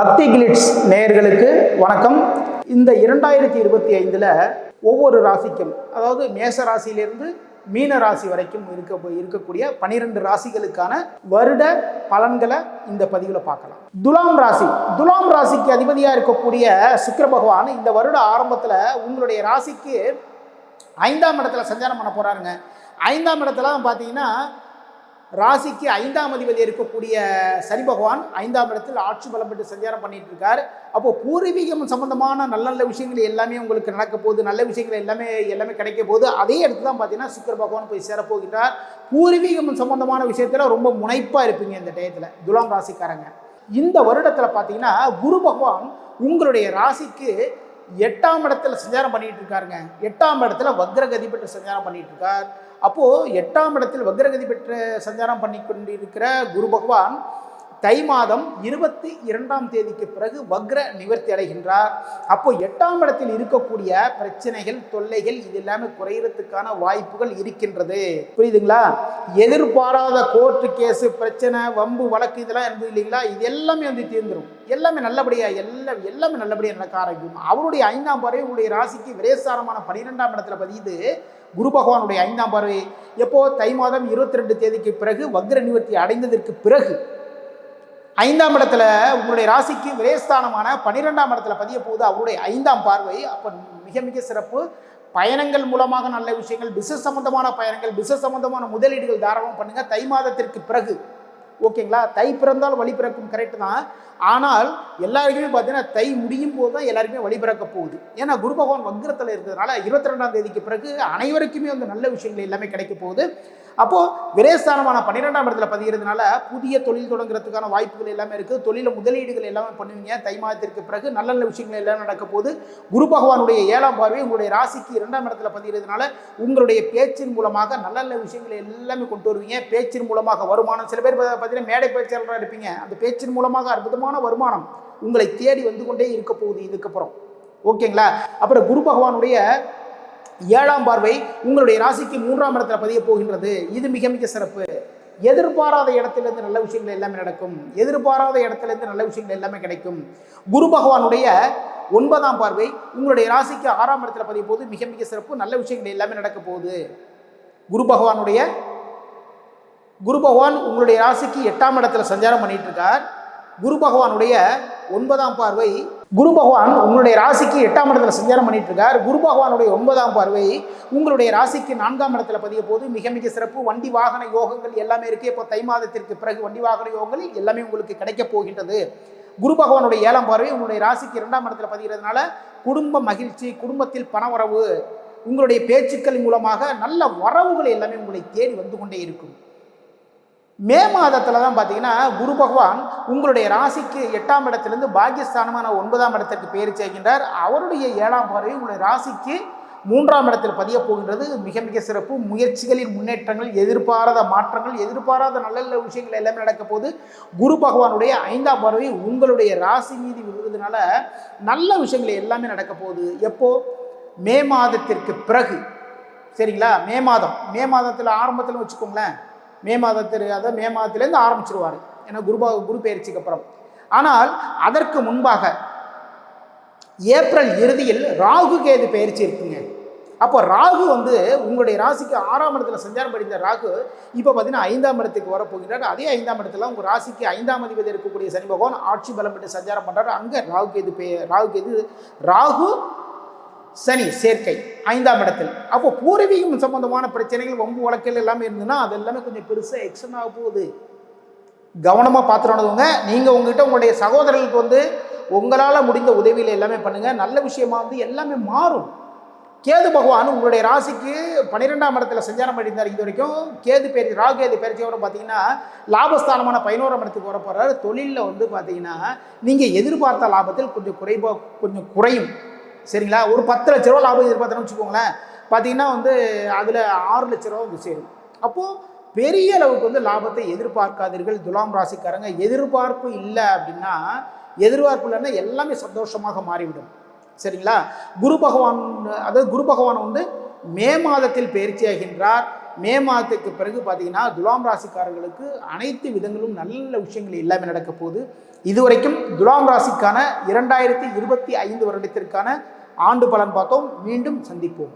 பக்தி கிளிட்ஸ் நேயர்களுக்கு வணக்கம். இந்த 2025 ஒவ்வொரு ராசிக்கும், அதாவது மேச ராசியிலிருந்து மீன ராசி வரைக்கும் இருக்கக்கூடிய 12 ராசிகளுக்கான வருட பலன்களை இந்த பதிவில் பார்க்கலாம். துலாம் ராசிக்கு அதிபதியாக இருக்கக்கூடிய சுக்கிர பகவான் இந்த வருட ஆரம்பத்தில் உங்களுடைய ராசிக்கு 5ஆம் இடத்துல சஞ்சாரம் பண்ண போகிறாருங்க. 5ஆம் இடத்துல பார்த்தீங்கன்னா ராசிக்கு 5ஆம் அதிபதி இருக்கக்கூடிய சனி பகவான் 5ஆம் இடத்தில் ஆட்சி பலம் பெற்று சஞ்சாரம் பண்ணிட்டு இருக்கார். அப்போ பூர்வீகம் சம்பந்தமான நல்ல நல்ல விஷயங்கள் எல்லாமே உங்களுக்கு நடக்க போகுது, நல்ல விஷயங்கள் எல்லாமே கிடைக்க போகுது. அதே இடத்துல தான் பார்த்தீங்கன்னா சுக்கிர பகவான் போய் சேரப்போகின்றார். பூர்வீகம் சம்பந்தமான விஷயத்தில் ரொம்ப முனைப்பாக இருப்பீங்க இந்த டயத்தில் துலாம் ராசிக்காரங்க. இந்த வருடத்தில் பார்த்தீங்கன்னா குரு பகவான் உங்களுடைய ராசிக்கு 8ஆம் இடத்துல சஞ்சாரம் பண்ணிட்டு இருக்காருங்க. 8ஆம் இடத்துல வக்ரகதி பெற்று சஞ்சாரம் பண்ணிட்டு இருக்கார். அப்போது 8ஆம் இடத்தில் வக்ரகதி பெற்று சஞ்சாரம் பண்ணி கொண்டிருக்கிற குரு பகவான் தை மாதம் 22ஆம் தேதிக்கு பிறகு வக்ர நிவர்த்தி அடைகின்றார். அப்போ 8ஆம் இடத்தில் இருக்கக்கூடிய பிரச்சனைகள், தொல்லைகள் இது எல்லாமே குறையறதுக்கான வாய்ப்புகள் இருக்கின்றது. புரியுதுங்களா? எதிர்பாராத கோர்ட்டு கேஸு, பிரச்சனை, வம்பு, வழக்கு இதெல்லாம் இருந்தது இல்லைங்களா, இது எல்லாமே தீர்ந்துடும். எல்லாமே நல்லபடியாக எல்லாமே நல்லபடியாக நடக்க ஆரம்பிக்கும். அவருடைய 5ஆம் பார்வை உங்களுடைய ராசிக்கு விரேசாரமான 12ஆம் இடத்துல பதியுது. குரு பகவானுடைய 5ஆம் பார்வை எப்போ? தை மாதம் 22 தேதிக்கு பிறகு வக்ர நிவர்த்தி அடைந்ததற்கு பிறகு 5ஆம் இடத்துல உங்களுடைய ராசிக்கு விரேஸ்தானமான 12ஆம் இடத்துல பதிய போகுது அவருடைய 5ஆம் பார்வை. அப்போ மிக மிக சிறப்பு. பயணங்கள் மூலமாக நல்ல விஷயங்கள், பிசினஸ் சம்பந்தமான பயணங்கள், பிசினஸ் சம்பந்தமான முதலீடுகள் தாராளமாக பண்ணுங்க தை மாதத்திற்கு பிறகு. ஓகேங்களா? தை பிறந்தால் வழி பிறக்கும், கரெக்டு தான். ஆனால் எல்லாருக்குமே பார்த்தீங்கன்னா தை முடியும் போது தான் எல்லாருக்குமே வழி பிறக்க போகுது. ஏன்னா குரு பகவான் வக்ரத்தில் இருக்கிறதுனால 22ஆம் தேதிக்கு பிறகு அனைவருக்குமே நல்ல விஷயங்கள் எல்லாமே கிடைக்க போகுது. அப்போது விரேஸ்தானமான 12ஆம் இடத்துல பதிகிறதுனால புதிய தொழில் தொடங்குறதுக்கான வாய்ப்புகள் எல்லாமே இருக்குது. தொழில முதலீடுகள் எல்லாமே பண்ணுவீங்க. தை மாதத்திற்கு பிறகு நல்ல நல்ல விஷயங்கள் எல்லாம் நடக்க போகுது. குரு பகவானுடைய 7ஆம் பார்வை உங்களுடைய ராசிக்கு 2ஆம் இடத்துல பதிகிறதுனால உங்களுடைய பேச்சின் மூலமாக நல்ல நல்ல விஷயங்கள் எல்லாமே கொண்டு வருவீங்க. பேச்சின் மூலமாக வருமானம், சில பேர் பார்த்தீங்கன்னா மேடை பேச்சாளராக இருப்பீங்க. அந்த பேச்சின் மூலமாக அற்புதமான வருமானம் உங்களை தேடி வந்து கொண்டே இருக்க போகுது இதுக்கப்புறம். ஓகேங்களா? அப்புறம் குரு பகவானுடைய 7ஆம் பார்வை உங்களுடைய ராசிக்கு 3ஆம் இடத்துல பதிய போகின்றது. இது மிக மிக சிறப்பு. எதிர்பாராத இடத்திலிருந்து நல்ல விஷயங்கள் எல்லாமே நடக்கும். எதிர்பாராத இடத்திலிருந்து நல்ல விஷயங்கள் எல்லாமே கிடைக்கும். குரு பகவானுடைய 9ஆம் பார்வை உங்களுடைய ராசிக்கு 6ஆம் இடத்துல பதிய போது மிக மிக சிறப்பு. நல்ல விஷயங்கள் எல்லாமே நடக்க போகுது. குரு பகவான் உங்களுடைய ராசிக்கு 8ஆம் இடத்துல சஞ்சாரம் பண்ணிட்டு இருக்கார். குரு பகவானுடைய 9ஆம் பார்வை, குரு பகவான் உங்களுடைய ராசிக்கு 8ஆம் இடத்துல சஞ்சாரம் பண்ணிட்டு இருக்கார். குரு பகவானுடைய 9ஆம் பார்வை உங்களுடைய ராசிக்கு 4ஆம் இடத்துல பதிய போது மிக மிக சிறப்பு. வண்டி வாகன யோகங்கள் எல்லாமே இருக்கு. இப்போ தை மாதத்திற்கு பிறகு வண்டி வாகன யோகங்கள் எல்லாமே உங்களுக்கு கிடைக்க போகின்றது. குரு பகவானுடைய 7ஆம் பார்வை உங்களுடைய ராசிக்கு 2ஆம் இடத்துல பதிகிறதுனால குடும்ப மகிழ்ச்சி, குடும்பத்தில் பண வரவு, உங்களுடைய பேச்சுக்கள் மூலமாக நல்ல வரவுகள் எல்லாமே உங்களை தேடி வந்து கொண்டே இருக்கும். மே மாதத்தில் தான் பார்த்தீங்கன்னா குரு பகவான் உங்களுடைய ராசிக்கு 8ஆம் இடத்திலிருந்து பாக்கியஸ்தானமான 9ஆம் இடத்திற்கு பெயர் செய்கின்றார். அவருடைய 7ஆம் பார்வை உங்களுடைய ராசிக்கு 3ஆம் இடத்தில் பதிய போகின்றது. மிக மிக சிறப்பு. முயற்சிகளின் முன்னேற்றங்கள், எதிர்பாராத மாற்றங்கள், எதிர்பாராத நல்ல நல்ல விஷயங்கள் எல்லாமே நடக்க போது. குரு பகவானுடைய 5ஆம் பார்வை உங்களுடைய ராசி மீது விழுவதனால நல்ல விஷயங்கள் எல்லாமே நடக்க போகுது. எப்போ? மே மாதத்திற்கு பிறகு. சரிங்களா? மே மாதத்தில் ஆரம்பத்தில் வச்சுக்கோங்களேன். மே மாதத்திலேருந்து ஆரம்பிச்சிருவார். ஏன்னா குரு பயிற்சிக்கு அப்புறம். ஆனால் அதற்கு முன்பாக ஏப்ரல் இறுதியில் ராகு கேது பயிற்சி இருக்குங்க. அப்போ ராகு உங்களுடைய ராசிக்கு 6ஆம் இடத்துல சஞ்சாரம் படித்த ராகு இப்போ பார்த்தீங்கன்னா 5ஆம் இடத்துக்கு வரப்போகிறார். அதே 5ஆம் இடத்துல உங்கள் ராசிக்கு 5ஆம் அதிபதி இருக்கக்கூடிய சனி பகவான் ஆட்சி பலம் பெற்று சஞ்சாரம் பண்ணுறாரு. அங்கே ராகு சனி சேர்க்கை 5ஆம் இடத்தில். அப்போ பூர்வீகம் சம்பந்தமான பிரச்சனைகள், வம்பு வழக்கில் எல்லாமே இருந்ததுன்னா அது எல்லாமே கொஞ்சம் பெருசாக எக்ஸ்டன் ஆக போகுது. கவனமாக பார்த்துருவாங்க. நீங்கள் உங்களுடைய சகோதரர்களுக்கு உங்களால் முடிந்த உதவியில் எல்லாமே பண்ணுங்கள். நல்ல விஷயமா எல்லாமே மாறும். கேது பகவான் உங்களுடைய ராசிக்கு 12ஆம் இடத்துல சஞ்சாரம் அடைந்தார். இது வரைக்கும் ராகு கேது பயிற்சியோட பார்த்தீங்கன்னா லாபஸ்தானமான 11ஆம் இடத்துக்கு வர போகிறார். தொழிலில் பார்த்தீங்கன்னா நீங்கள் எதிர்பார்த்த லாபத்தில் கொஞ்சம் குறையும். சரிங்களா? ஒரு 10 லட்ச ரூபா லாபம் எதிர்பார்த்தோன்னு வச்சுக்கோங்களேன். பார்த்தீங்கன்னா அதில் 6 லட்ச ரூபா சேரும். அப்போது பெரிய அளவுக்கு லாபத்தை எதிர்பார்க்காதீர்கள் துலாம் ராசிக்காரங்க. எதிர்பார்ப்பு இல்லை அப்படின்னா, எதிர்பார்ப்பு இல்லைன்னா எல்லாமே சந்தோஷமாக மாறிவிடும். சரிங்களா? குரு பகவான் மே மாதத்தில் பயிற்சியாகின்றார். மே மாதத்துக்கு பிறகு பார்த்தீங்கன்னா துலாம் ராசிக்காரர்களுக்கு அனைத்து விதங்களும் நல்ல விஷயங்கள் எல்லாமே நடக்க போகுது. இதுவரைக்கும் துலாம் ராசிக்கான 2025 வருடத்திற்கான ஆண்டு பலன் பார்த்தோம். மீண்டும் சந்திப்போம்.